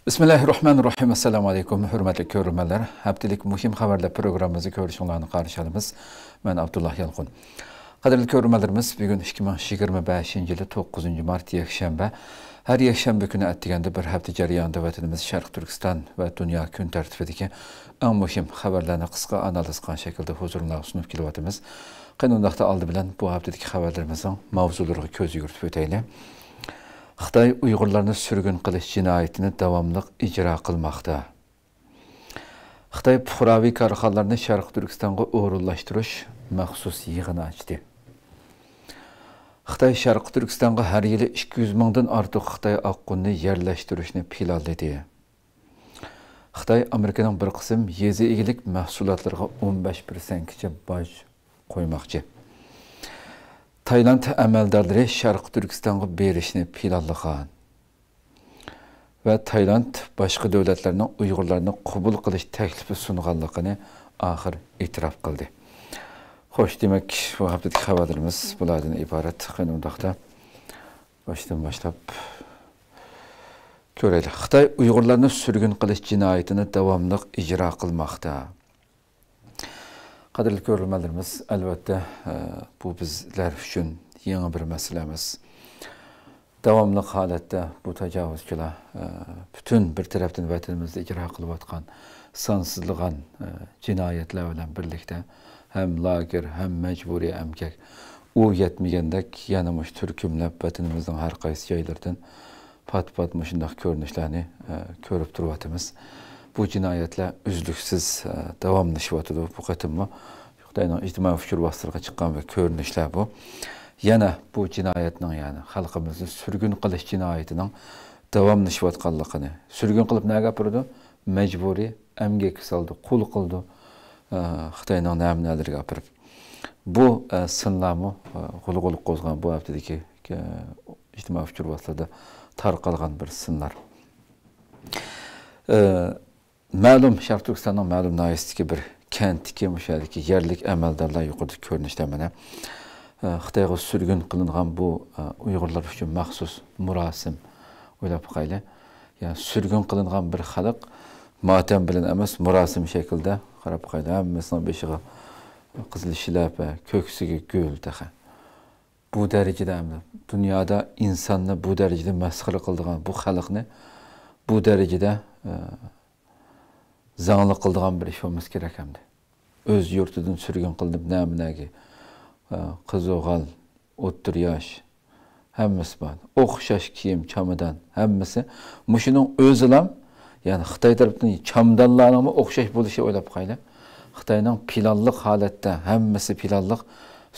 Bismillahirrahmanirrahim. Assalamu alaykum. Hurmatli ko'ruvchilar. Haftalik muhim xabarlar programmamizni ko'rishinglarni qarshi olamiz. Men Abdullah Yalqun. Qadrli ko'ruvchilarimiz, bugun 2025-yil 9-mart yakshanba. Har yakshanba kuni atdiganda bir hafta jarayonida vatanimiz Sharq Turkiston va dunyo kun tartibidagi eng muhim xabarlarni qisqa analiz qilgan shaklda huzuringizga sunib kelyapmiz. Qanundaqda oldi bilan bu haftadagi xabarlarimizning mavzulariga ko'z yuritib o'taylik. Xitoy Uyg'urlarni surgun qilish jinoyatini davomli ijro qilmoqda. Xitoy fuqaroviy korxonalarni Sharq Turkistonga o'rinlashtirish maxsus yig'ini ochdi. Xitoy Sharq Turkistonga har yili 200 mingdan ortiq Xitoy oqqunni yerlashtirishni planladi. Xitoy Amerikaning bir qism yezi egilik mahsulotlariga 15%gacha boj qo'ymoqchi. Tayland amaldorlari Sharq Turkistonga berishni planlagan. Va Tayland boshqa davlatlarning Uyg'urlarni qabul qilish taklifi sunganligini oxir e'tirof qildi. Xo'sh, demak, bu haftadagi xabarlarimiz bulardan iborat. Qanundaqda boshdan boshlab ko'raylik. Xitoy Uyg'urlarni surgun qilish jinoyatini davomli ijro qilmoqda. Qadrli ko'ruvchilarimiz, albatta bu bizlar uchun yangi bir masalamiz. Davomli holatda bu tajovuzchilar bütün bir tarafdan vatanimizda ijro qilayotgan sonsizlagan jinoyatlar bilan birlikda hem lager hem mecburi emgak u yetmegandek yana mush turkumlab vatanimizning har qaysi joylaridan pat-pat mushundaq ko'rinishlarni ko'rib turibmiz. Bu jinoyatlar uzluksiz davomlashyapti. Bu qatimmi Xitoyning ijtimoiy fikr vositalariga chiqqan va ko'rinishlar bu. Yana bu jinoyatning, ya'ni xalqimizni surgun qilish jinoyatining davomlashayotganligini, surgun qilib nima gapirdi? Majburiy emgak soldi, qul qildi. Xitoyning namunalariga gapirib. Bu sinlarni g'ulg'ul qo'zg'agan bu haftadagi ijtimoiy fikr vositalarida tarqalgan bir sinlar. Ma'lum Sharq Turkistonning ma'lum noyastiki bir kentdagi mushadiki yerlik amaldorlar yuqorida ko'rinishda mana Xitoyga surgun qilingan bu Uyg'urlar uchun maxsus murosim o'ylab qo'yaylik. Ya'ni surgun qilingan bir xalq motam bilan emas, murosim shaklda qarab qo'ydi. Hammasining beshiga qizil shilapa, ko'ksiga gul taqa. Bu darajada dunyoda insonni bu darajada masxara qildigan bu xalqni bu darajada zangli qildigan bir ish bo'lmasa kerak hamda. O'z yurtidan surgun qilib namunaga qizo'g'al, o'ttir yosh hammasi bor. O'xshash kiyim, chamadon hammasi mushuning o'zilam, ya'ni Xitoy tarafidan chamadonlarning o'xshash bo'lishi o'ylab qo'yaylik. Xitoyning planliq holatda hammasi planliq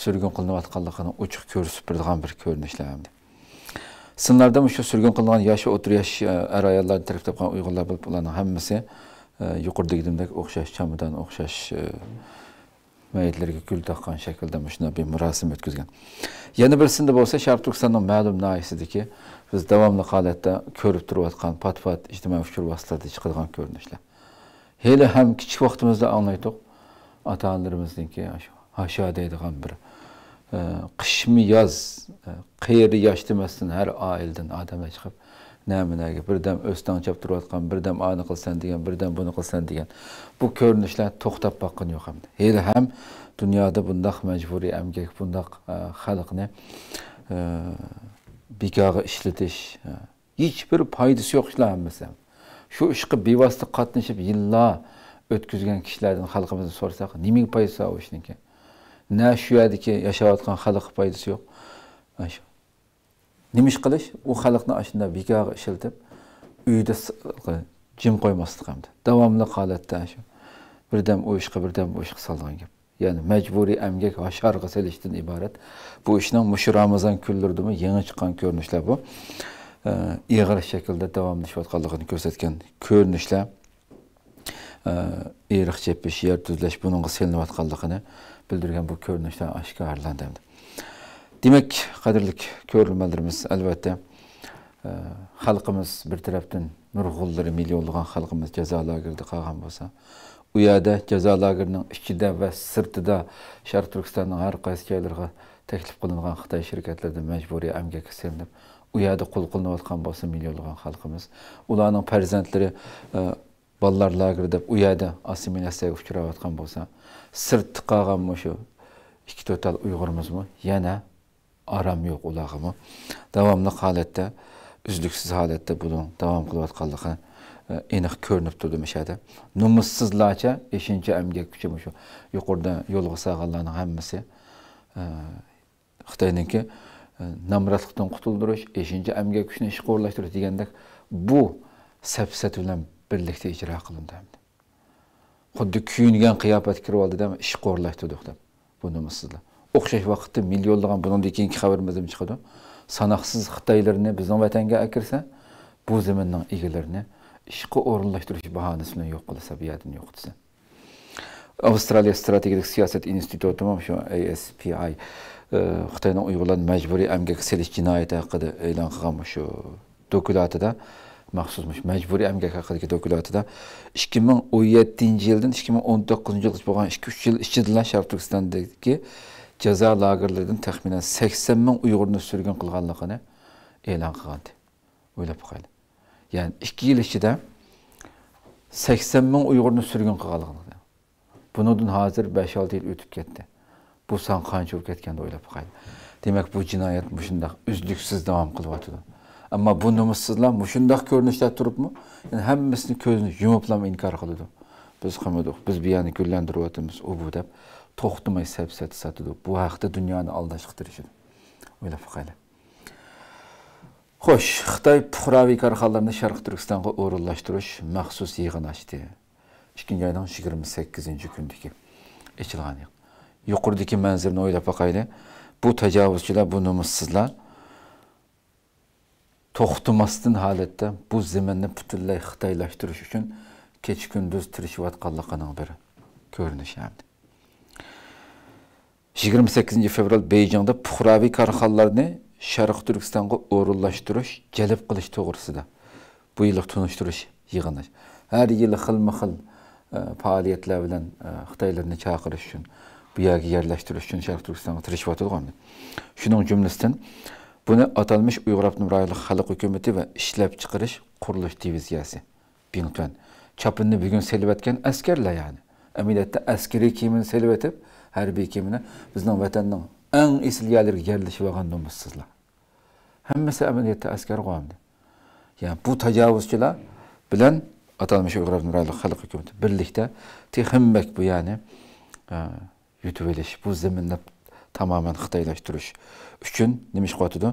surgun qilinayotganligini ochiq ko'rsatib turadigan bir ko'rinishlar hamda. Sinlarda shu surgun qilingan yosh, o'ttir yosh ayollar tarafdan qolgan Uyg'urlar bo'lib, ularning hammasi yuqoridagidek o'xshash chamadon, o'xshash mayitlarga gul taqqan shaklda shunday bir murosim o'tkazgan. Yana birisida bo'lsa Sharq Turkistonning ma'lum noyisidiki biz davomli holatda ko'rib turayotgan pat-pat ijtimoiy fikr vositalarida chiqadigan ko'rinishlar. Hali ham kichik vaqtimizda anglaydik, ota-onalarimizninki hasho deydigan bir qishmi yoz qayeri yosh demasdan har oildan odamlar chiqib namunaga birdam o'stan chap turayotgan, birdam ani qilsan degan, birdam buni qilsan degan bu ko'rinishlar to'xtab boqqan yo'q hamda. Hali ham dunyoda bundaq majburiy emgak, bundaq xalqni bekorga ishlatish hech bir foydasi yo'q ishlar hammasi. Shu ishga bevosita qatnashib yillar o'tkazgan kishilardan xalqimizni so'rasak, nimaga foydasi bor ishniki? Na shu yerdagi yashayotgan xalqqa foydasi yo'q. Shu nima ish qilish? U xalqni ashunda bekorga ishlatib, uyda jim qo'ymaslik hamda. Davomli holatda shu birdam u ishga, birdam bu ishga solgan gap. Ya'ni majburiy emgak va sharg'a selishdan iborat. Bu ishning mush Ramazon kunlaridami yangi chiqqan ko'rinishlar bu. Ig'ir shaklda davomlashayotganligini ko'rsatgan ko'rinishlar. Eriq chepish, yer tuzlash buningga selinayotganligini bildirgan bu ko'rinishlar oshkorlandi. Demak, qadrli ko'ruvchilarimiz, albatta xalqimiz bir tarafdan nurg'unlari millionlagan xalqimiz jazo lagerida qolgan bo'lsa, u yerda jazo lagerining ichida va sirtida Sharq Turkistonning har qaysi joylariga teklif qilingan Xitoy şirketlerinde mecburi emgakka selinip, u yerda qul qilinayotgan bo'lsa millionlagan xalqimiz, ularning farzandlari ballar lager deb u yerda assimilyatsiyaga uchrayotgan bo'lsa, sirtda qolgan shu ikki to'rtal Uyg'urmizmi, yana aram yo'q ularga. Davomli holatda, uzluksiz holatda buni davom qilayotganligi aniq ko'rinib turdi mishada. Numussizlarcha 5-chi emgak kuchi shu yuqorida yo'lga solganlarning hammasi Xitoyningki namratlıqdan qutuldirish, 5-chi emgak kuchini ishga o'rlashtirish degandek bu safsat bilan birlikda ijro qilindi. Xuddi kuyingan qiyofat kirib oldi deb ishga o'rlashtirdik deb. Bu numussizlar. O'xshash vaqtda millionlagan bundan keyingi xabarimiz chiqadi. Sanoqsiz Xitoylarni bizning vatanga akirsa, bu zaminning egalarini ishga o'rinlashtirish bahonasi bilan yo'q qilsa, bu yerdan yo'q qilsa. Avstraliya strategik siyosat instituti shu ASPI Xitoyning Uyg'urlarni majburiy emgakka selish jinoyati haqida e'lon qilgan shu dokumentida maxsus mecburi emgak haqidagi dokumentida 2017-yildan 2019-yilgacha bo'lgan 2-3 yil ichida Sharq Turkistondagi jazo lagerlaridan taxminan 80 ming Uyg'urni surgun qilganligini e'lon qilgandi. O'ylab qo'ying. Ya'ni 2 yil ichida 80 ming Uyg'urni surgun qilganligini. Bundan hozir 5-6 yil o'tib ketdi. Bu son qancha o'tib ketganda o'ylab qo'ying. Demak, bu jinoyat shunday uzluksiz davom qilyapti. Ama bu numussizlar shunday ko'rinishda turibmi? Yani hammasini ko'zini yumib inkor qiladi. Biz qilmadik. Biz bu yerni gullantiryapmiz, u bu deb to'xtamay sabsat satadi. Bu haqda dunyoni aldashga tirishadi. O'ylab qo'ying. Xo'sh, Xitoy fuqaroviy korxonalarni Sharq Turkistonga o'rinlashtirish maxsus yig'in ochdi. 2-oyning 28-kundagi ochilgan. Yuqoridagi manzilni o'ylab qo'ying. Bu tajovuzchilar, bu numussizlar to'xtamasdan holatda bu zaminni butunlay xitoylashtirish uchun kecha-kunduz tirishayotganligining bir ko'rinishi. 28 fevral Beijingda fuqaroviy korxonalarni Sharq Turkistonga o'rinlashtirish, jalb qilish to'g'risida bu yillik tunishtirish yig'ini. Har yili xilma-xil faoliyatlar bilan Xitoylarni chaqirish uchun, bu yerga yerlashtirish uchun Sharq Turkistonga tirishayotgan. Shuning jumlasidan buni atalmış Uyghur Avtonom Rayonluq Xalq Hukumati va ishlab chiqarish qurilish diviziyasi Bingtuan chapinni bugun selvatgan askarlar, yani amaliyotda askariy kiyimini selvatib, harbiy kiyimini bizning vatanning eng esil yerlariga yerlashib olgan numussizlar. Hammasi amaliyotda askar qo'yamdi. Yani bu tajovuzchilar bilan atalmış Uyghur Avtonom Rayonluq Xalq Hukumati birlikda teximmek bu, yani yutib olish, bu zaminni tamamen xitoylashtirish uchun nima ish qotidi?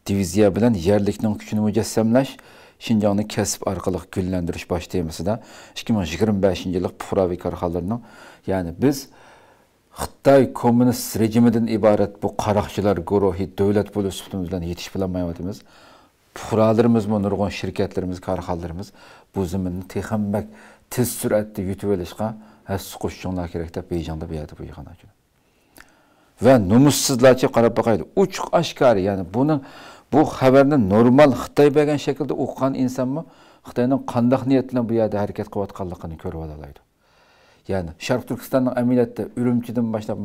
Diviziya bilan yerlikning kuchini mujassamlash, Xinjiangni kasb orqali gullantirish bosh temasida 2025-yillik fuqaroviy korxonalarning, ya'ni biz Xitoy kommunist rejimidan iborat bu qaroqchilar guruhi davlat bo'lish sifatimiz bilan yetish bilmayapmiz. Fuqarolarimiz, nurg'un shirkatlarimiz, korxonalarimiz bu zaminni texammak tez suratda yutib olishga hassa qo'shishinglar kerak deb Beijingda bu yerda bu yig'in ochildi. Ve numussizlarcha qarab boqaydi. Uçuq aşkari, yani bu xabarni normal Xitoy bergan shaklda o'qigan insonmi Xitoyning qanday niyat bilan bu yerda harakat qilayotganligini ko'rib oladi. Yani Sharq Turkistonning amaliyotda Urumchidan boshlab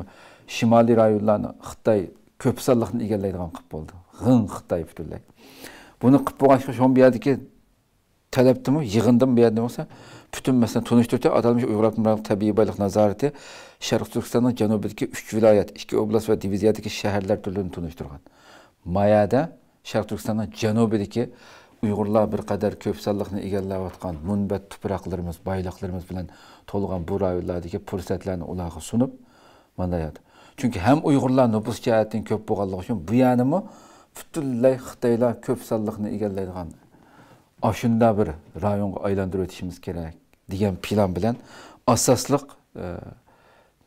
shimoliy rayonlarni Xitoy ko'p sonliqni egallaydigan qilib bo'ldi. G'ing Xitoy butunlay. Buni qilib bo'lg'achqa shu bu yerdagi talabdimi, yig'indim bu yerda bo'lsa, bütün mesela tunuşturta atalmış Uyghur Avtonom Tabiiy boylik nazorati Sharq Turkistonning janubidagi 3 viloyat, 2 oblast va diviziyadagi shaharlar turlarini tunishtirgan. Mayada Sharq Turkistonning janubidagi Uyg'urlar bir qadar ko'p sonliqni egallayotgan munbat tuproqlarimiz, boyliqlarimiz bilan to'lgan bu rayonlardagi fursatlarni ularga sunib, mana deydi. Chunki ham Uyg'urlar nüfus jihatdan ko'p bo'lganligi uchun bu yanimi butunlay Xitoylar ko'p sonliqni egallaydigan aşında bir rayonga aylantirib o'tishimiz kerak degan plan bilan asosliq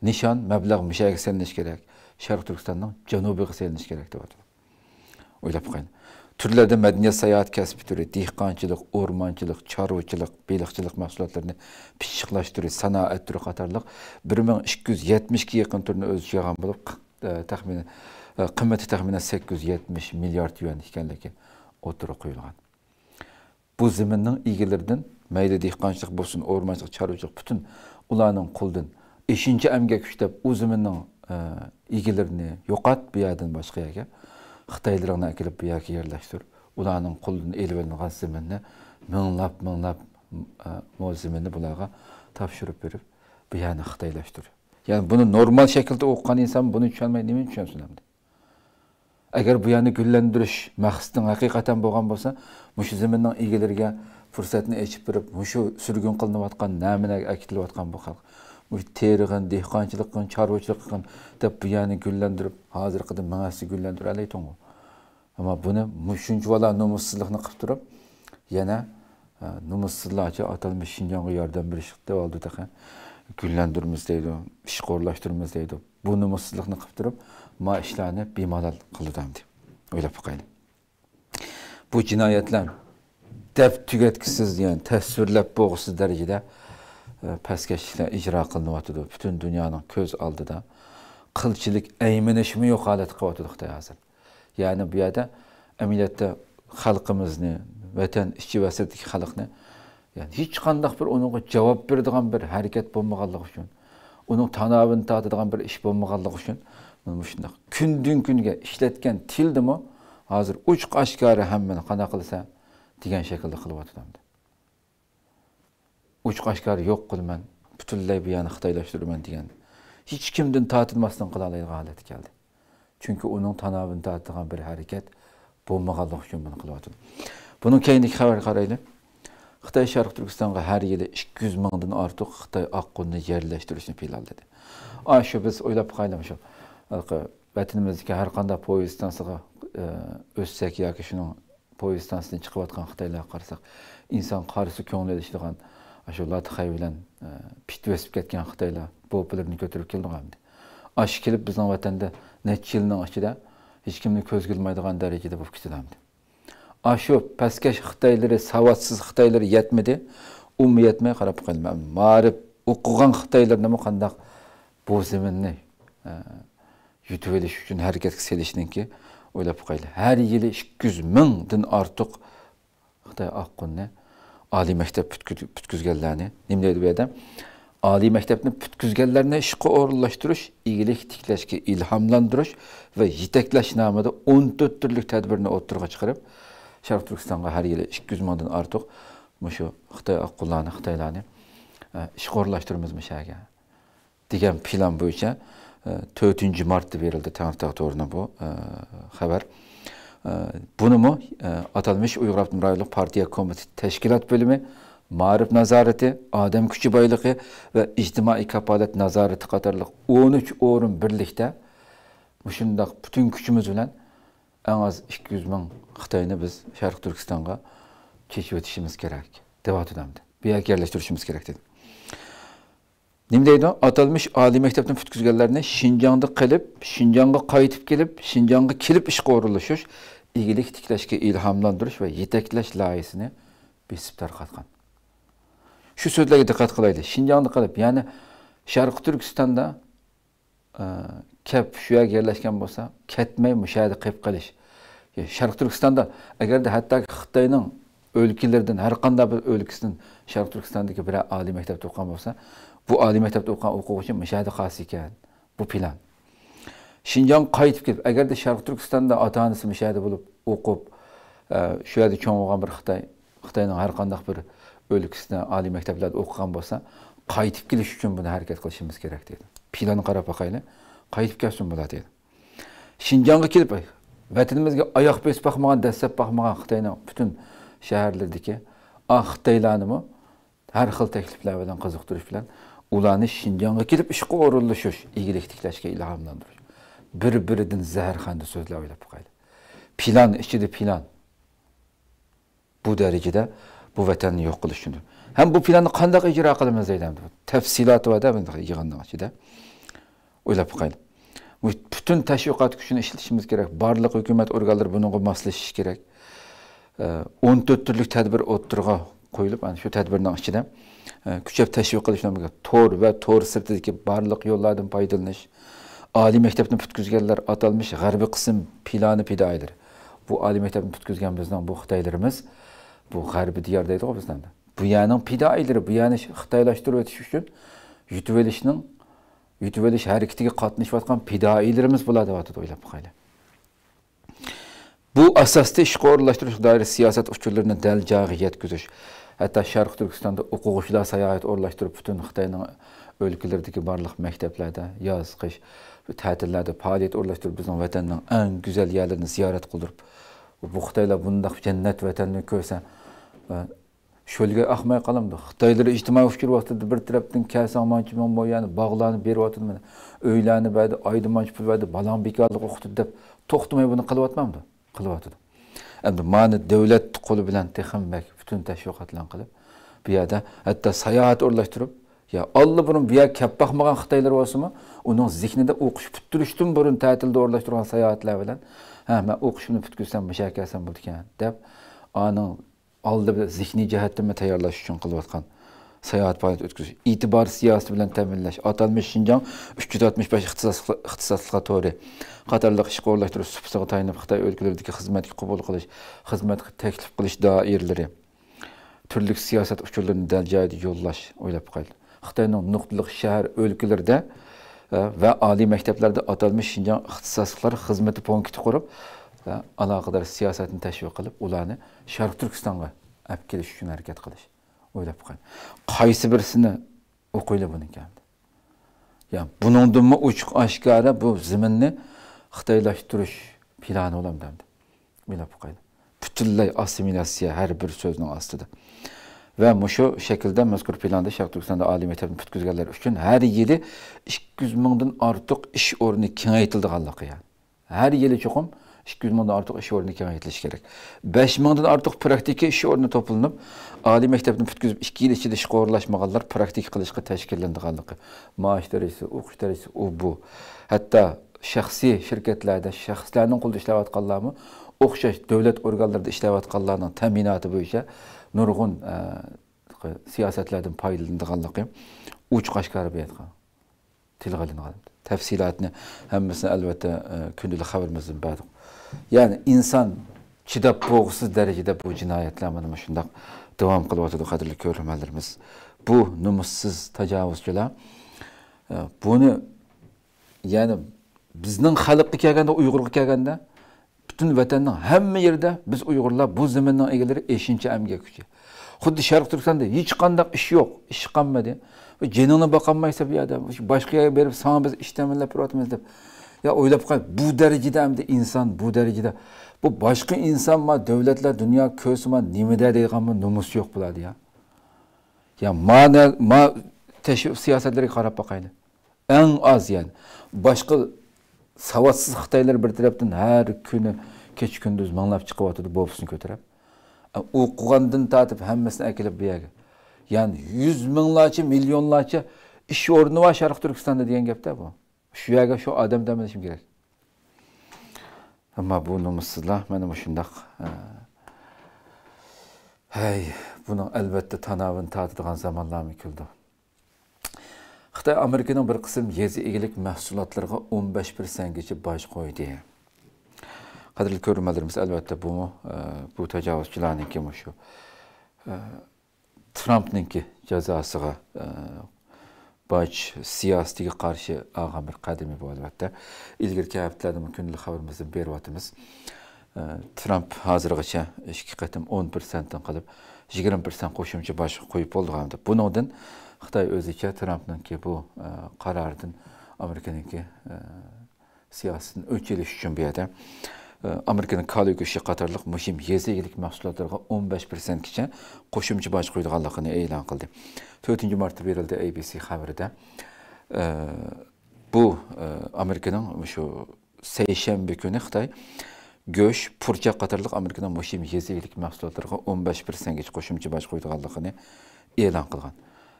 nishon mablag' mishaga selinish kerak. Sharq Turkistonning janubiga selinish kerak deb aytdim. O'ylab qo'ying. Turlarda madaniyat sayohat kasbi turi, dehqonchilik, o'rmonchilik, chorvachilik, baliqchilik mahsulotlarini pishiqlashtirish, sanoat turi qatorliq 1270 ga yaqin turni o'z ichiga olgan bo'lib, taxminan qiymati taxminan 870 milliard yuan ekanligi o'tirib qo'yilgan. Bu zaminning egalaridan mayli dehqonchilik bo'lsin, o'rmonchilik, chorvachilik, bütün ularning qo'ldan 5-chi emgak kuch deb u zaminning egelerini yo'qot, bu yerdan boshqa yerga Xitoylarni akilib bu yerga yerlashtir. Ularning qo'lidan elib olingan zaminni minglab mo'ziminni bularga topshirib berib, bu yerni Xitoylashtir. Yani bunu normal şekilde o'qigan inson buni tushunmay nima tushunsin endi. Agar bu yerni gullantirish maqsading haqiqatan bo'lgan bo'lsa, mushu zaminning egalariga fursatni ochib berib, mushu surgun qilinayotgan naminaga akitilayotgan bu xalq, mush terig'in, dehqonchilik qilgan, chorvachilik qilgan deb bu yerni gullantirib, hozirgidan mangasi gullantirib alaytung. Ammo buni mushuncha vala nomussizlikni qilib turib, yana nomussizlarcha atalmish Şinjanga yordam berish deb oldi taqa. Güllendirimiz deydi, işqorlaştırımız deydi. Bu nomussizlikni qilib turib, ma ishlarni bemalol qildim deb o'ylab qo'ying. Bu jinoyatlar deb tugatkisiz, yani tasvirlab bo'g'isiz darajada pastkashliklar ijro qilinyapti. Butun dunyoning ko'z oldida qilchilik ayminishmi yo'q holat qilyapti Xitoy hozir. Ya'ni bu yerda amaliyotda xalqimizni, vatan ichki va sirtdagi xalqni yani hiç qandaq bir onunğa cavab beradigan bir harakat bo'lmaganligi uchun, uning tanobini tortadigan bir ish bo'lmaganligi uchun, mana shunday kundan kunga ishlatgan tildimi hozir uch oshkora hammani qana qilsa degan shaklda qilyapti. Uch oshkora yo'q qilman, butunlay bu yerni xitoylashtirman degan. Hech kimdan tortilmasdan qila oladigan holat keldi. Chunki uning tanobini tortadigan bir harakat bo'lmaganligi uchun buni qilyapti. Buning keyingi xabar qaraylik. Xitoy Sharq Turkistonga har yili 200 mingdan ortiq Xitoy oqqunni yerlashtirishni planladi. Shu biz o'ylab qo'yamiz shu. Vatanimizdagi har qanday poyezd stansiyaga o'tsak yoki shuning poyezd stansiyasidan chiqayotgan Xitoylarga qarasak, inson qarisi ko'ngli ishlaydigan shu latxay bilan pitvesib ketgan Xitoylar bu pullarni ko'tarib keldi. Shu kelib bizning vatanda necha yilning ichida hech kimni ko'z bilmaydigan darajada bo'lib ketdi. Shu pastkash Xitoyları, savatsiz Xitoyları yetmedi. Yetmay qarab qo'yman. Ma'rif o'qigan Xitoylarni qandaq bu zaminni yutib olish uchun harakatga selishninki o'ylab qo'yli. Har yili 200 mingdan ortiq Xitoy oqqunni oliy maktab putkizganlarni, nima deydi bu yerda? Oliy maktabni putkizganlarni ishga o'rinlashtirish, igilik tiklashga ilhomlantirish va yetaklash nomida 14 turli tadbirni o'ttirib chiqarib, Sharq Turkistonga har yili 200 mingdan ortiq mushu Xitoy oqqunlarni, Xitoylarni ishqorlashtiramiz mishaga degan plan bo'yicha 4-martda berildi Tangtaq to'g'ridan bu xabar. Bunimi atalmış Uyghur Avtonom Rayonluq Partiya Komiteti Teşkilat Bölümü, Ma'rif Nazareti, Adam Kuchi Boyligi ve İctimai Kapolat Nazareti qatorliq 13 o'rin birlikda mushundaq butun kuchimiz bilan en az 200 ming Xitoyni biz Sharq Turkistonga chechib o'tishimiz kerak deb aytdim. Bu yerga yerlashtirishimiz kerak dedi. Nima deydi? Atalmış oliy maktabdan putkizganlarni Şinjanda qilib, Şinjanga qaytib kelib, Şinjanga kelib ishga o'rinlashish, igilik tiklashga ilhomlantirish va yetaklash loyihasini besib tarqatgan. Shu so'zlarga diqqat qilaylik. Şinjanda qilib, ya'ni Sharq Turkistonda kep shu yerga yerlashgan bo'lsa, ketmay mushahada qilib qilish. Sharq Turkistonda agarda hatto Xitoyning o'lkalaridan har qanday bir o'lkasidan Sharq Turkistondagi bir oliy maktabda o'qigan bo'lsa, bu oliy maktabda o'qigan o'quvchi mushahada xos ekan. Bu plan. Şinjan qaytib kelib, agarda Sharq Turkistonda ota-onasi mushahada bo'lib o'qib, shu yerda cho'ng bo'lgan bir Xitoyning har qanday bir o'lkasida oliy maktablarda o'qigan bo'lsa, qaytib kelish uchun buni harakat qilishimiz kerak dedi. Planni qarab boqaylik. Qaytib kelsin bo'ladi dedi. Şinjanga kelib, vatanimizga oyoq besib boqmagan, dastlab boqmagan Xitoyning butun shaharlardagi Xitoylarni har xil takliflar bilan qiziqtirish bilan ularni Şinjanga kelib ishga o'rinlashish, igilik tiklashga ilhomlantirish. Bir-biridan zaharxanda so'zlar o'ylab qo'ydi. Plan ichida plan. Bu darajada bu vatanni yo'q qilish uchun. Ham bu planni qanday ijro qilamiz deydi. Tafsiloti va bunday yig'inning ichida o'ylab qo'ydi. Bütün tashviqot kuchini ishlatishimiz kerak. Barliq hukumat organlari bunga moslashishi kerak. 14 turli tadbir o'ttirg'a qo'yilib, ana shu tadbirning ichida kuchab tashviq qilish nomiga tor va tor sirtidagi barliq yo'llardan foydalanish, oliy maktabni putkizganlar atalmış g'arbiy qism plani fidoidir. Bu oliy maktabni putkizgan bizning bu Xitoylarimiz bu g'arbiy diyor deydi-ku bizdan. Bu yerning fidoilari, bu yerni xitoylashtirib o'tish uchun yutib olishning yutib olish harakatiga qatnashayotgan fidoilarimiz bo'ladi deb o'ylab qo'yayli. Bu asosda ishga o'rinlashtirish doirasida siyosat uchurlarini dal joyiga yetkazish. Hatto Sharq Turkistonda o'quvchilar sayohat o'rinlashtirib, butun Xitoyning o'lkalaridagi barliq maktablarda yoz, qish, ta'tillarda faoliyat o'rinlashtirib, bizning vatanning eng go'zal yerlarini ziyorat qildirib, bu Xitoylar bunday jannat vatanni ko'rsa, sho'lga ahmay qolamdi. Xitoylar ijtimoiy uchur vaqtida bir tarafdan kasamonchi mo'yani bog'larni beryapti, uylarni berdi, oydimonchi pul berdi, balang bekorlik o'qitdi deb to'xtamay buni qilyapmamdi. Qilyapti. Endi mana davlat qo'li bilan texmbak butun tashviqotlan qilib, bu yerda hatto sayohat o'rinlashtirib, ya Allah burun bu yerga kelib boqmagan Xitoylar bo'lsa-mi, uning zihnida o'qish bitirishdan burun ta'tilda o'rinlashtirgan sayohatlar bilan, ha, men o'qishimni bitkizsam, mushakkasam bo'ldi ekan deb, aning oldida zihniy jihatdan tayyorlash uchun qilayotgan sayohat faoliyat o'tkazish, e'tibor siyosati bilan ta'minlash, atalmish Xinjiang 365 ixtisoslikqa to'g'ri qatorliq ishga o'rinlashtirish sufisiga tayinib Xitoy o'lkalaridagi xizmatga qabul qilish, xizmatga taklif qilish doiralari, turli siyosat uchurlarini dal joyida yo'llash o'ylab qo'yildi. Xitoyning nuqtaliq shahar o'lkalarida va oliy maktablarda atalmish Xinjiang ixtisosliklar xizmati punkti qurib, aloqador siyosatni tashviq qilib, ularni Sharq Turkistonga olib kelish uchun harakat qilish. O'ylab qo'ying. Qaysi birisini o'qiylar buni ekan. Ya buningdanmi ochiq oshkora bu zaminni xitoylashtirish plani olamdan. O'ylab qo'ying. Butunlay assimilyatsiya har bir so'zning ostida. Va shu shaklda mazkur planda Sharq Turkistonda oliy maktabni bitkazganlar uchun har yili 200 mingdan ortiq ish o'rni kengaytirilganligi. Har yili cho'qim 200 mingdan ortiq ish o'rni kengaytirilishi kerak. 5 mingdan ortiq praktika ish o'rni topilib, oliy maktabni bitkazib 2 yil ichida ishga o'rinlashmaganlar praktika qilishga tashkillanganligi. Maosh darajasi, o'qish darajasi bu. Hatto shaxsiy shirkatlarda shaxslarning qo'lida ishlayotganlarmi, o'xshash davlat organlarida ishlayotganlarning ta'minoti bo'yicha nurg'un siyosatlardan foydalanganligi uch oshkora berilgan. Tilga olingan. Tafsilotni hammasini albatta kundalik xabarimizdan berdik. Ya'ni inson chidab bo'g'siz darajada bu jinoyatlar mana shunday davom qilyotdi, qadrli ko'ruvchilarimiz. Bu nomussiz tajovuzchilar buni ya'ni bizning xalqqa kelganda, Uyg'urga kelganda butun vatanning hamma yerida biz Uyg'urlar bu zaminning egalari 5-amga kuchi. Xuddi Sharq Turkistonda hech qanday ish yo'q, ish qolmadi. Jenini boqolmaysa bu yerda boshqa yerga berib, "Sana biz ish ta'minlab turamiz" deb. Ya o'ylab qo'y, bu darajada hamda inson bu darajada bu boshqa inson va davlatlar dunyo ko'rsima nimada deyganmi nomus yo'q bo'ladi ya. Ya ma siyosatlarga qarab boqayli. Eng az yani boshqa savotsiz Xitoylar bir tarafdan har kuni kech kunduz manglab chiqyapti, bo'bisini ko'tarib. O'qigandan tatib hammasini akilib bu yerga. Yani 100 minglarcha, millionlarcha ish o'rni va Sharq Turkistonda degan gapda bu. Shu yerga shu odam damlashim kerak. Ammo bu nomussizlar mana shundaq. Hey, buni albatta tanavin tatadigan zamonlarmi keldi. Xitoy Amerikaning bir qism yezi egilik mahsulotlariga 15%gacha boj qo'ydi. Qadrli ko'ruvchilarimiz, albatta bu tajovuzchilarningki shu Trumpningki jazosiga boj siyosatiga qarshi olgan bir qadami bu albatta. Ilgirki haftalarda kundalik xabarimizni beryapmiz. Trump hozirgacha 2 qatim 10%dan qilib 20% qo'shimcha boj qo'yib bo'ldi. Buningdan Xitoy o'zicha Trumpningki bu qarordan Amerikaningki siyosatini o'chirish uchun bu yerda Amerikaning qoliq go'shti qatorliq muhim yezilik mahsulotlarga 15%gacha qo'shimcha boj qo'yilganligini e'lon qildi. 4-martda berildi ABC xabarida. Bu Amerikaning shu seshanba kuni Xitoy go'sht, purcha qatorliq Amerikaning muhim yezilik mahsulotlarga 15%gacha qo'shimcha boj qo'yilganligini e'lon qilgan.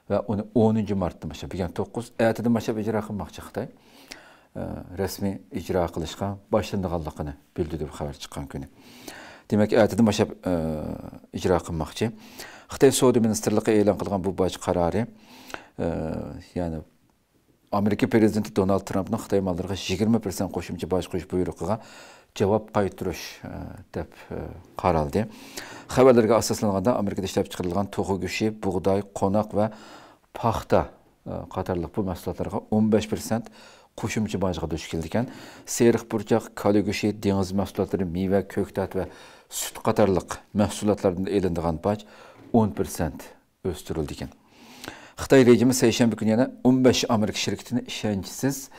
Va uni 10-martda boshlab, 9 aytidan boshlab ijro qilmoqchi Xitoy. Rasmiy ijro qilishga boshlanganligini bildirdi bu xabar chiqqan kuni. Demak, aytidan boshlab ijro qilmoqchi. Xitoy Savdo ministrligi e'lon qilgan bu boj qarori, ya'ni Amerika prezidenti Donald Trumpning Xitoy mollariga 20% qo'shimcha boj qo'yish buyrug'iga javob qaytarish deb qaraldi. Xabarlarga asoslanganda Amerikada ishlab chiqarilgan to'g'ri go'shti, bug'doy, qo'noq va paxta qatarlıq bu məhsullatlarga 15% qo'shimcha bojga duch keldi ekan. Seriq burchaq, kali go'shti, dengiz mahsulotlari, meva, ko'ktat va sut qatarlıq mahsulotlardan elinadigan boj 10% o'stirildi ekan. Xitoy rejimi seshanba kuni yana 15 Amerika shirkatini ishonchsiz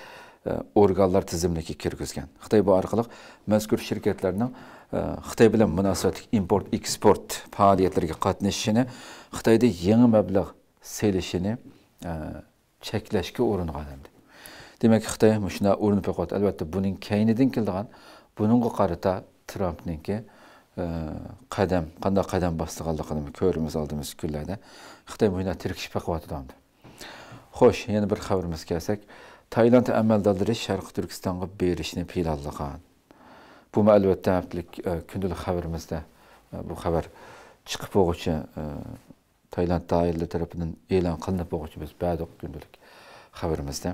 organlar tizimligiga kirgizgan. Xitoy bu orqali mazkur shirkatlarning Xitoy bilan munosabatli import-eksport faoliyatlariga qatnashishini, Xitoyda yangi mablag' selishini cheklashga uringan. Demak, Xitoy shuna urinib qo'ydi. Albatta, buning keynidan kelgan, buningga qarata Trumpningki qanday qadam bosganligini ko'rimiz oldimiz kunlarda. Xitoy buni tirkishib qo'ydi. Xo'sh, yana bir xabarimiz kelsak, Tayland amaldorlari Sharq Turkistonga berishni planlagan. Bu albatta haftalik kundalik xabarimizda bu xabar chiqib bo'lguchi Tayland doiralari tomonidan e'lon qilinib bo'lguchi biz ba'zi kundalik xabarimizda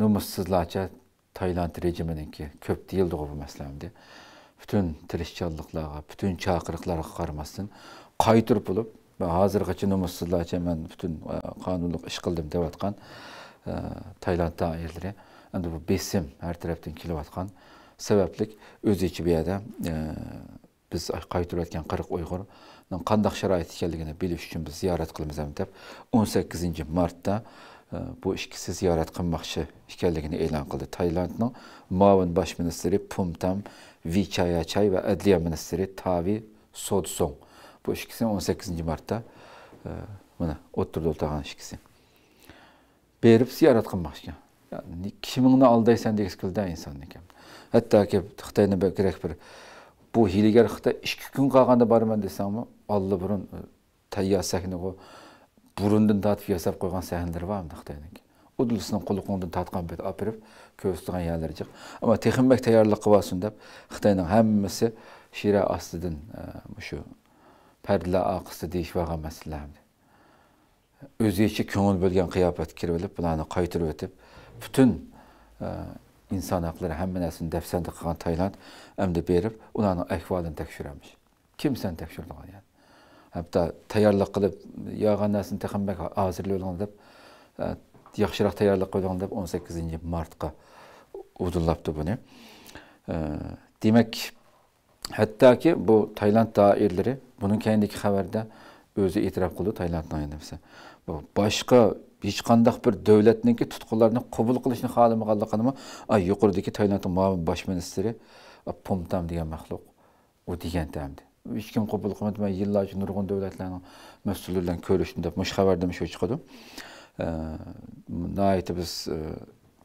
nomussizlarcha Tayland rejiminingki ko'p deyildi bu masalamda. Bütün tirishchanliklarga, bütün chaqiriqlarga qaramasdan qaytirib bo'lib va hozirgacha nomussizlarcha men bütün qonunliq ish qildim deyotgan Tayland doiralari endi bu besim her tarafdan kelayotgan sabablik o'zicha bu yerda biz qaytirayotgan 40 Uyg'urning qanday sharoit ekanligini bilish uchun biz ziyorat qilamiz deb 18 martda bu ikkisi ziyorat qilmoqchi ekanligini e'lon qildi. Taylandning muavin bosh ministri Phumtham Vichayachai va adliya ministri Tavi Sodsong. Bu ikkisi 18 martda mana o'tirdi o'tirgan ikkisi. Berib ziyorat qilmoqchi. Yani kimingni aldaysan degan skilda inson ekan. Hattoki Xitoyning bir bu hiylagar Xitoy 2 kun qolganda boraman desammi, Alloh burun tayyor sahna o burundan tatib yasab qo'ygan sahnalar bormi Xitoyning. Udulsining qo'liqondan tatgan bet apirib ko'rsatgan yerlar chiq. Ammo texnik tayyorlik qilsin deb Xitoyning hammasi shira ostidan shu pardalar oqisi deyish bo'lgan masalalar. O'zicha ko'ngil bo'lgan qiyofat kirib olib, bularni qaytirib o'tib, bütün inson haqlari hamma narsani dafsanda qilgan Tayland endi berib, ularning ahvolini tekshiramiz. Kim sen tekshirdigan yani? Hatta tayyorlik qilib, yog'an narsani texnik hozirlayolgan deb, yaxshiroq tayyorlik qilgan deb 18 martga udullabdi buni. Demak, hattoki bu Tayland doiralari buning keyindagi xabarda o'zi e'tirof qildi Taylandning nafsi. Bu boshqa hech qanday bir davlatning tutqunlarni qabul qilishni xohlamaganligini yuqoridagi Taylandning muavin bosh ministri Phumtham degan maxluq u degan tamdi. Hech kim qabul qilmadi. Men yillarcha nurg'un davlatlarning mas'ullarni ko'rishdim deb mush xabarda shu chiqdi. Nayt biz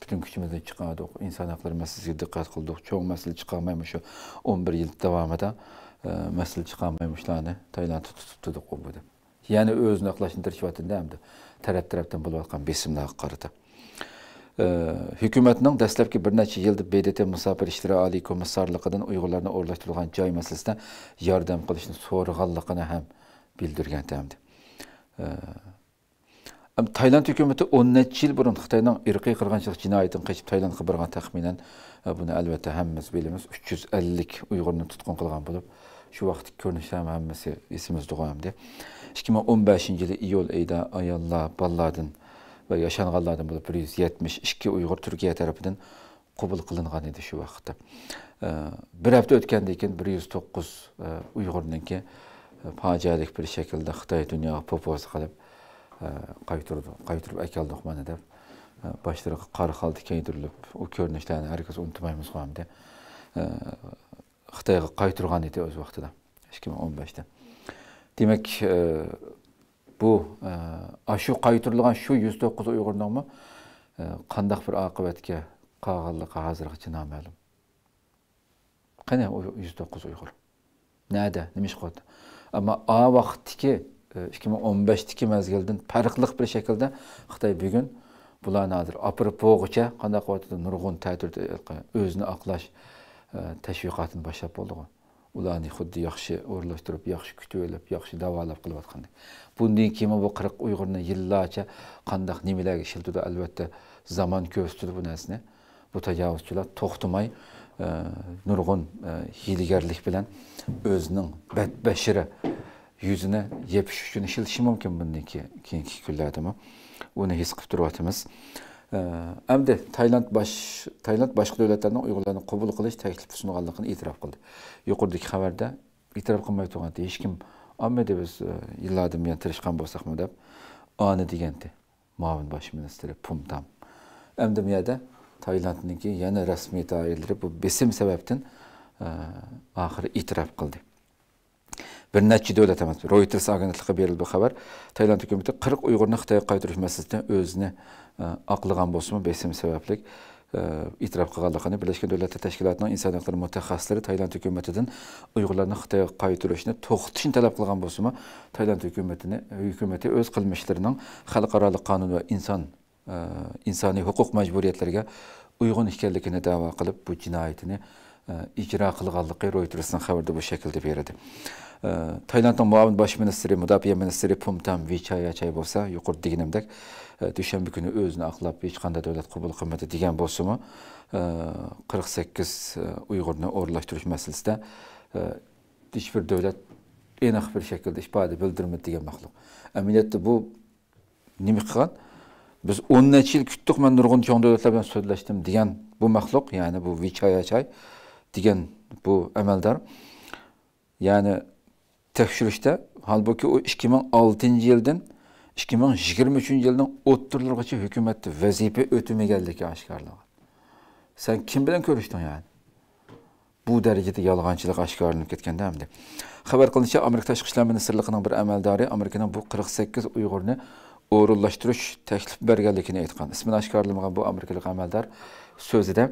bütün kuchimizni chiqardik. İnson haqlari masalasiga diqqat qildik. Cho'ng masala chiqarmaymiz shu 11 yil davomida masala chiqarmaymışlarni Tayland tutib qo'ydi. Yani o'zini aqlashni tirishayotganda hamda taraf-tarafdan bo'layotgan besimlarga qarata. Hukumatning dastlabki bir necha yilda BDT musofir ishlari oliy komissarligidan Uyg'urlarni o'rlashtirilgan joy masalasida yordam qilishni so'raganligini ham bildirgan hamda. Tayland hukumati 10 necha yil burun Xitoyning irqiy qirg'inchilik jinoyatini qechib Taylandga borgan taxminan buni albatta hammamiz bilamiz 350 Uyg'urni tutqun qilgan bo'lib, shu vaqt ko'rinishlar hammasi esimizda qo'yamdi. 2015 yili iyul oyida ayollar, bolalardan va yashanganlardan bo'lib 172 Uyg'ur Turkiya tarafidan qabul qilingan edi shu vaqtda. Bir hafta o'tgandan keyin 109 Uyg'urningki fojialik bir shaklda Xitoy dunyoga propoz qilib qaytirib akaldiq mana deb boshlariga qora xalta kiydirilib, u ko'rinishlarni herkes unutmaymiz hamda Xitoyga qaytirgan edi o'z vaqtida 2015da. Demak, bu shu qaytirilgan shu 109 Uyg'urningmi qanday bir oqibatga qolganligi hozirgacha noma'lum. Qani 109 Uyg'ur? Nada, nima ish qildi? Ammo a vaqtdagi 2015dagi mezgildan farqli bir shaklda Xitoy bugun bularni hozir apirib bo'g'icha qanday qildi nurg'un ta'tirda o'zini aqlash tashviqotini boshlab bo'ldi. Ularni xuddi yaxshi o'rlashtirib, yaxshi kutib olib, yaxshi davolab qilayotgandi. Bundan keyin bu 40 Uyg'urni yillarcha qanday nimalarga ishiltdi albatta zaman ko'rsatdi bu narsani. Bu tajovuzchilar to'xtamay nurg'un hiylagarlik bilan o'zining badbashiri yüzüne yepish uchun ishlatishi mumkin bundan keyingi kunlarda. Uni his qilib turyapmiz. Hamda Tayland boshqa davlatlarning Uyg'urlarni qabul qilish taklifi sunganligini e'tirof qildi. Yuqoridagi xabarda e'tirof qilmay turganda hech kim ammada biz yillardan buyon tirishgan bo'lsakmi deb ani degandi. Muavin bosh ministri Pumtam. Hamda bu yerda Taylandniki yana rasmiy doiralari bu besim sababdan oxiri e'tirof qildi. Bir neçə dövlət emas. Reuters agentligiga berildi bu xabar. Tayland hökuməti 40 Uyğurni Xitayga qaytırış məsələsində özünü aqlagan bolsunmu besim səbəblik e'tirof qilganligini Birleşmiş Dövlətlər Təşkilatının insan hüquqları mütəxəssisləri Tayland hökumətindən Uyğurlarni Xitayga qaytırışını to'xtatishni talab qilgan bolsunmu Tayland hökuməti öz qilmishlarining xalqarалық qonun va insoniy huquq majburiyatlariga uyg'un ekanligini da'vo qilib bu jinoyatini icra qilganligi Reutersning xabarida bu shaklda berdi. Taylandning muavin bosh ministri, mudofaa ministri Pumtam Vichayachay bo'lsa, yuqorida deganimdek, dushanba kuni o'zini aqlab hech qanday davlat qabul qilmadi degan bo'lsa-mu, 48 Uyg'urni o'g'irlashtirish masalasida hech bir davlat aniq bir shaklda ifoda bildirmadi degan maxluq. Amaliyotda bu nima qilgan? Biz 10 necha yil kutdik, men nurg'un cho'ng davlatlar bilan so'zlashdim degan bu maxluq, ya'ni bu Vichayachay degan bu amaldor, ya'ni tekshirishda halbuki o 2006 yildan 2023 yilning o'ttirlargacha hukumatda vazifa o'tamaganligi oshkorlangan. Sen kim bilan ko'rishding yani? Bu darajada yolg'onchilik oshkorlanib ketganda hamda. Xabar qilinishicha, Amerika Tashqi ishlar ministrligining bir amaldori Amerikaning bu 48 Uyg'urni o'g'irlashtirish taklif berganligini aytgan. Ismini oshkorlamagan bu amerikalik amaldor so'zida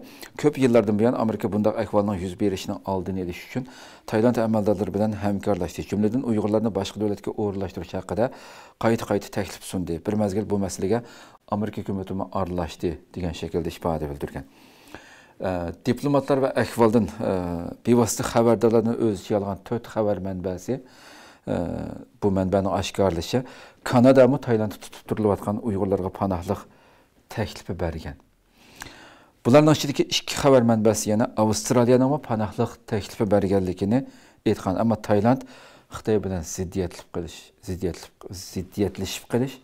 ko'p yillardan buyon Amerika bunday ahvolning yuz berishining oldini olish uchun Tayland amaldorlari bilan hamkorlashdi. Jumladan Uyg'urlarni boshqa davlatga o'g'irlashtirish haqida qayta taklif sundi. Bir mazgil bu masalaga Amerika hukumati aralashdi degan shaklda ifoda bildirgan. Diplomatlar va ahvoldan bevosita xabardorlarni o'z ichiga olgan 4 xabar manbasi bu manbaning oshkorlashicha Kanadami Taylandda tutib turilayotgan Uyg'urlarga panohlik taklifi bergan. Bularning ichidagi 2 xabar manbasi yana Avstraliyaning panohlik taklifi berganligini aytgan, ammo Tayland Xitoy bilan ziddiyatlashib qolish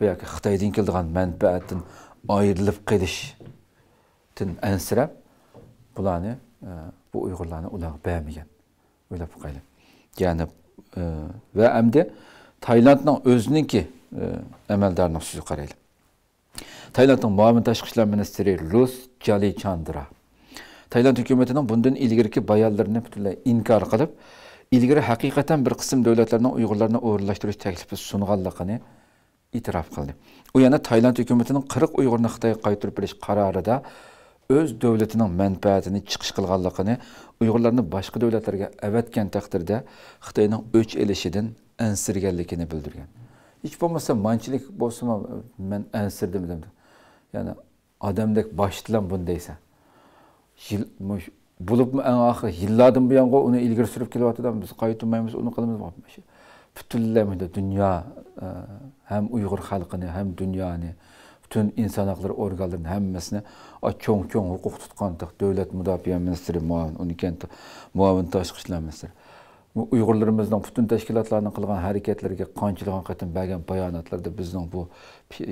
va yoki Xitoydan keladigan manfaatdan ayrilib qolishdan ansirab bularni bu Uyg'urlarni ularga bermagan. O'ylab qo'ying. Ya'ni va hamda Taylandning o'zininki amaldorining so'zi qaraylik. Taylandning muavin tashqi ishlar ministri Rus Jalichandra Tayland hukumatining bundan ilgirki bayonlarini butunlay inkor qilib, ilgari haqiqatan bir qism davlatlarning Uyg'urlarni o'g'irlashtirish taklifi sunganligini e'tirof qildi. U yana Tayland hukumatining 40 Uyg'urni Xitoyga qaytarib berish qarorida o'z davlatining manfaatini chiqish qilganligini, Uyg'urlarni boshqa davlatlarga avatgan taqdirda Xitoyning o'ch elishidan ansirganligini bildirgan. Hech bo'lmasa manchilik bo'lsa-mu men ansirdim dedim. Ya'ni odamdek boshtilan bundaysa. Bo'libmi eng oxir yillardan buyon uni ilgari surib kelyapti-da, biz qaytmaymiz, uni qilamiz. Butunlay dunyo ham Uyg'ur xalqini, ham dunyoni, bütün insan hakları organlarının hammasini cho'ng huquq tutgan davlat mudofaa ministri muavin tashqi ishlar ministri. Uyg'urlarimizning bütün tashkilotlarning qilgan harakatlariga qanchalar qatim bergan bayonotlarda bizning bu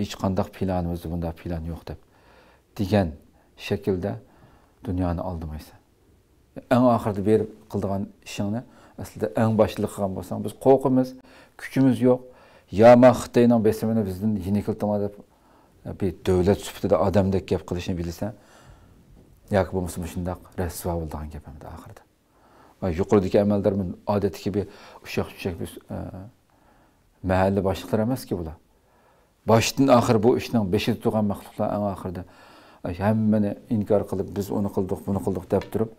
hech qanday planimiz bunda plan yo'q deb degan shaklda dunyoni aldamaysan. Eng oxirida berib qilgan ishingni aslida eng boshliq qilgan bo'lsang, biz qo'rqimiz, kuchimiz yo'q. Ya ma Xitoyning besimini bizdan yengiltama deb bir davlat sifatida odamdek gap qilishni bilsan, yoki bo'lmasa shundoq rasvo bo'lgan gap hamda oxirida. Yuqoridagi amaldorlar odatdagi bir ushaq bir mahalla boshliqlari emas-ki bular. Boshdan oxir bu ishning beshida turgan maxluqlar eng oxirida hammani inkor qilib, biz uni qildik, buni qildik deb turib,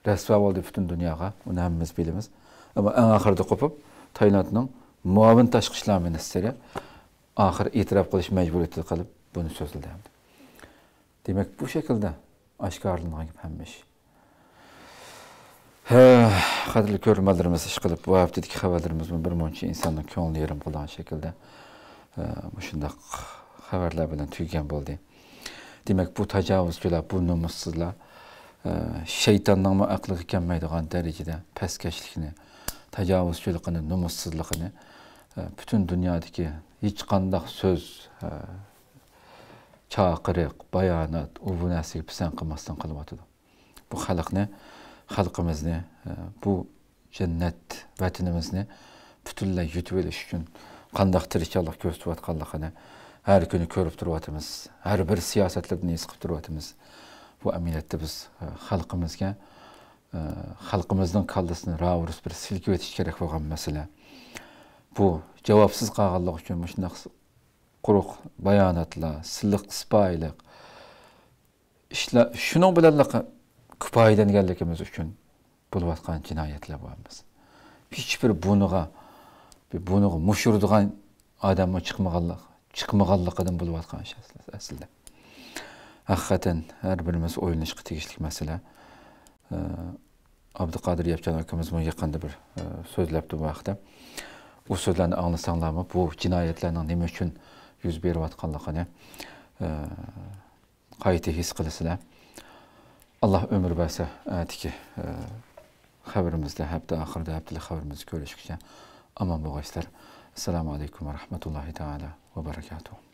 rasvo bo'ldi butun dunyoga, uni hammamiz bilamiz. Ammo eng oxirida qo'pib, Taylandning muavin tashqi ishlar ministri oxir e'tirof qilish majburiyati qilib buni so'zildi. Demak, bu shaklda oshkorlangan hamma ish. Qadrli ko'ruvchilarimiz ish qilib, bu haftadagi xabarlarimiz bir muncha insonning ko'nglini yerim qilgan shaklda shunday xabarlar bilan tugagan bo'ldi. Demak, bu tajovuzchilar, bu nomussizlar shaytonning aqliga kelmaydigan darajada pastkashlikni, tecavüzçülükünü, numussuzluğunu bütün dünyadaki hiç qandaq söz, çağırıq, bayanat, bu nəsil pisən qılmasdan qılıb atıdı. Bu xalqımızı, bu cennet vətənimizni bütünlə yutub eliş üçün qandaq tirikçilik göstərib atqanlığını her günü görüb duruyatımız, her bir siyasetlerden esqib duruyatımız. Bu əməliyyatda biz xalqımızın kallısını ravurus bir silkib etiş gerek bolğan məsələ. Bu cevapsız qalğanlıq üçün şundaq quruq bayanatlar, sılıq ispaylıq işlər şunun bilanla küpayələnganligimiz üçün bulub atqan cinayətlər barmız. Hiç bir bunuğa muşurduğan adamı çıkmağanlıqdan bulub atqan şəxslər əslində. Hakikaten her birimiz oylanışqa tegishli məsələ. Abdülkadir Yapcan akımız bunu yakında bir sözləbdi bu vaxtda. O sözlərini anlasanlarmı bu cinayətlərin nima üçün yüz berib atqanlığını qayta his qılısılar. Allah ömür versə, ki xəbərimizdə, həbdə axırda, həbdəli xəbərimizi görüşükcə aman boğayslar. Esselamu aleykum ve rahmetullahi teala ve berekatuhu.